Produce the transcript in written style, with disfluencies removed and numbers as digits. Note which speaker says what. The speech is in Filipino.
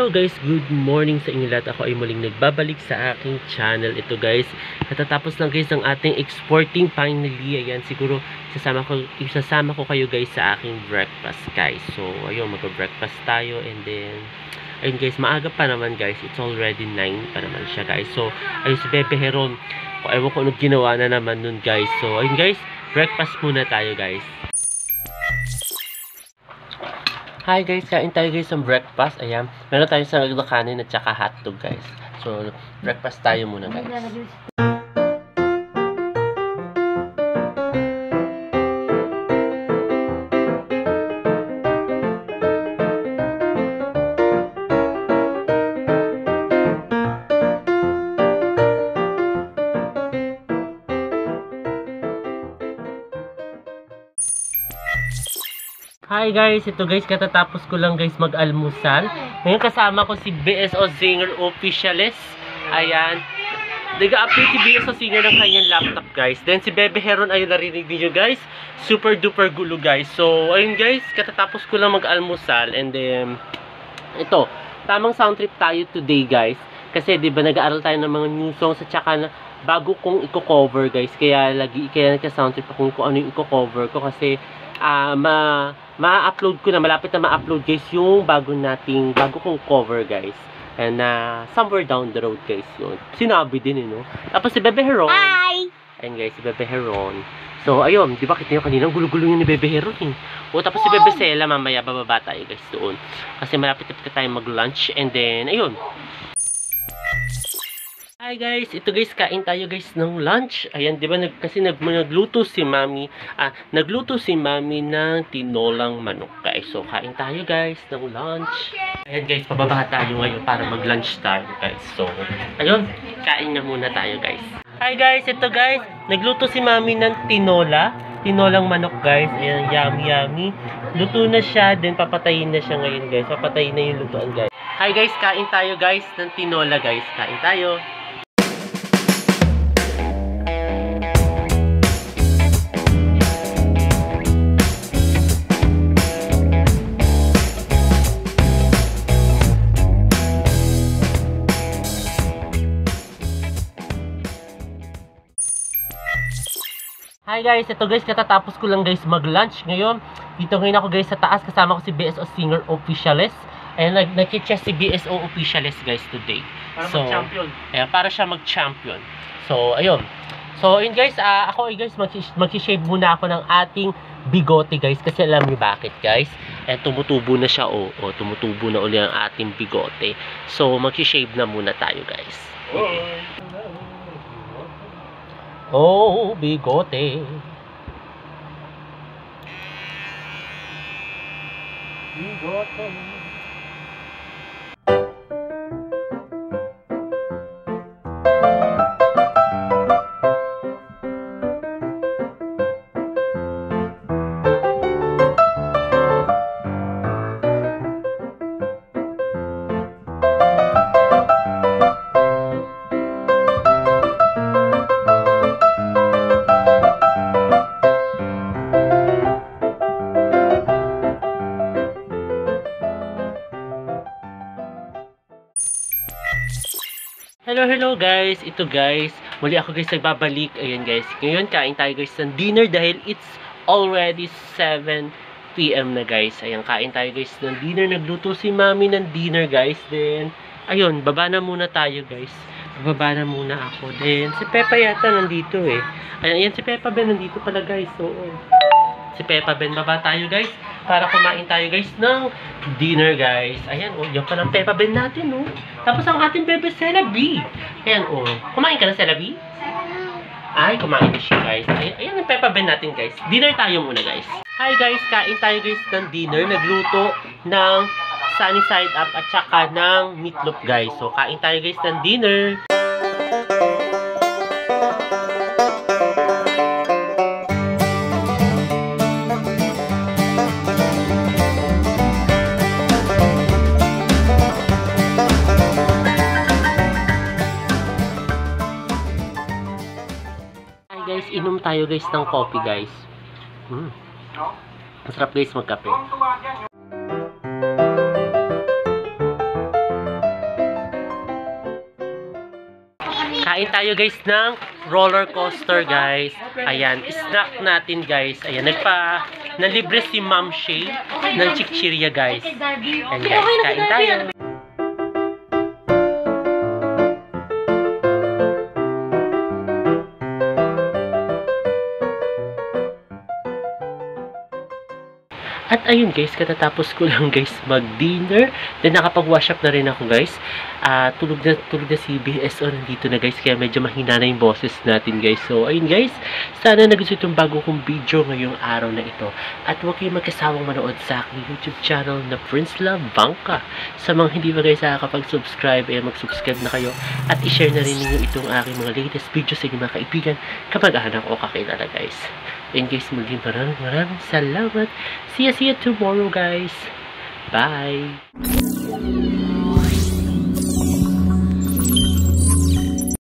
Speaker 1: Hello guys, good morning sa inyo lahat. Ako ay muling nagbabalik sa aking channel. Ito guys, natatapos lang guys ng ating exporting finally. Ayan, siguro isasama ko kayo guys sa aking breakfast guys. So, ayun, mag-breakfast tayo and then ayun guys, maaga pa naman guys. It's already 9 pa naman siya guys. So, ayun si Bebe Heron. Ewan ko anong ginawa na naman nun guys. So, ayun guys, breakfast muna tayo guys. Hi guys, kain tayo guys ng breakfast. Ayan, meron tayo sa kanin at saka hotdog guys. So, breakfast tayo muna guys. Hi guys, ito guys, katatapos ko lang guys mag-almusal. Ngayon kasama ko si BSO Singer Officiales. Ayan, nag-update si BSO Singer ng kanyang laptop guys. Then si Bebe Heron, ayun, narinig niyo guys, super duper gulo guys. So ayun guys, katatapos ko lang mag-almusal. And then ito, tamang sound trip tayo today guys. Kasi di ba nag-aaral tayo ng mga new songs at saka na bago kong i-cover guys. Kaya nagka-sound trip ako kung ano yung i-cover ko kasi ma-upload ko na, malapit na ma-upload guys yung bago kong cover guys. And somewhere down the road guys yun. Sinabi din no. Tapos si Bebe Heron.
Speaker 2: Hi!
Speaker 1: Ayan guys, si Bebe Heron. So ayun, di ba kita nyo kanina, gulo-gulo yun ni Bebe Heron eh. O tapos si Bebe Sela, mamaya bababa tayo guys doon. Kasi malapit na tayo mag-lunch. And then, ayun. Hi guys, ito guys, kain tayo guys ng lunch. Ayan, 'di ba kasi nagluto si Mami, nagluto si Mami ng tinolang manok guys. So kain tayo guys ng lunch. Ayan guys, pababa tayo ngayon para mag-lunch tayo guys. So ayun, kain na muna tayo guys. Hi guys, ito guys, nagluto si Mami ng tinolang manok guys. Ayan, yummy yummy. Luto na siya, then papatayin na siya ngayon guys. Papatayin na yung lutuan guys. Hi guys, kain tayo guys ng tinola guys. Kain tayo. Hi guys, ito guys, katatapos ko lang guys mag-lunch ngayon. Dito ngayon ako guys sa taas, kasama ko si BSO Singer Officiales. Ayan, nag-chess si BSO Officiales guys today. Para mag-champion. Ayan, para siya mag-champion. So, ayun. So, yun guys, ako guys, mag-shave muna ako ng ating bigote guys. Kasi alam niyo bakit guys? Ayan, tumutubo na siya, tumutubo na uli ang ating bigote. So, mag-shave na muna tayo guys. Okay. Oh, bigote. Bigote. Hello guys, ito guys, muli ako guys nagbabalik. Ayan guys, ngayon kain tayo guys ng dinner dahil it's already 7 PM na guys. Ayan, kain tayo guys ng dinner. Nagluto si Mami ng dinner guys. Then, ayun, baba na muna tayo guys. Baba na muna ako. Then, si Peppa yata nandito eh. Ayan, si Peppa Ben nandito pala guys. So, si Peppa Ben, baba tayo guys para kumain tayo guys ng dinner guys. Ayan, yan pa ng Peppa Ben natin Tapos ang ating Bebe Sela B. Ayan, kumain ka na Sela B? Ay, kumain na siya guys. Ayan ang Peppa Ben natin guys. Dinner tayo muna guys. Hi guys, kain tayo guys ng dinner. Nagluto ng sunny side up at saka ng meatloaf guys. So, kain tayo guys ng dinner. Guys, inom tayo guys ng coffee guys. Masarap guys magkape. Kain tayo guys ng roller coaster guys. Ayan, snack natin guys. Ayan, nalibre si Ma'am Shay ng chichirya guys. Ayan guys, kain tayo. At ayun guys, katatapos ko lang guys mag-dinner. Then nakapag-wash up na rin ako guys. Tulog na si BSO nandito na guys. Kaya medyo mahina na yung boses natin guys. So ayun guys, sana nagustuhan itong bago kong video ngayong araw na ito. At huwag kayong magkasawang manood sa aking YouTube channel na Prince Love Bangka. Sa mga hindi pa guys nakakapag-subscribe, ay mag-subscribe na kayo. At i-share na rin ninyo itong aking mga latest videos sa inyong mga kaibigan, kamag-anak o kakilala guys. And guys, muli maraming salamat. See you tomorrow guys. Bye.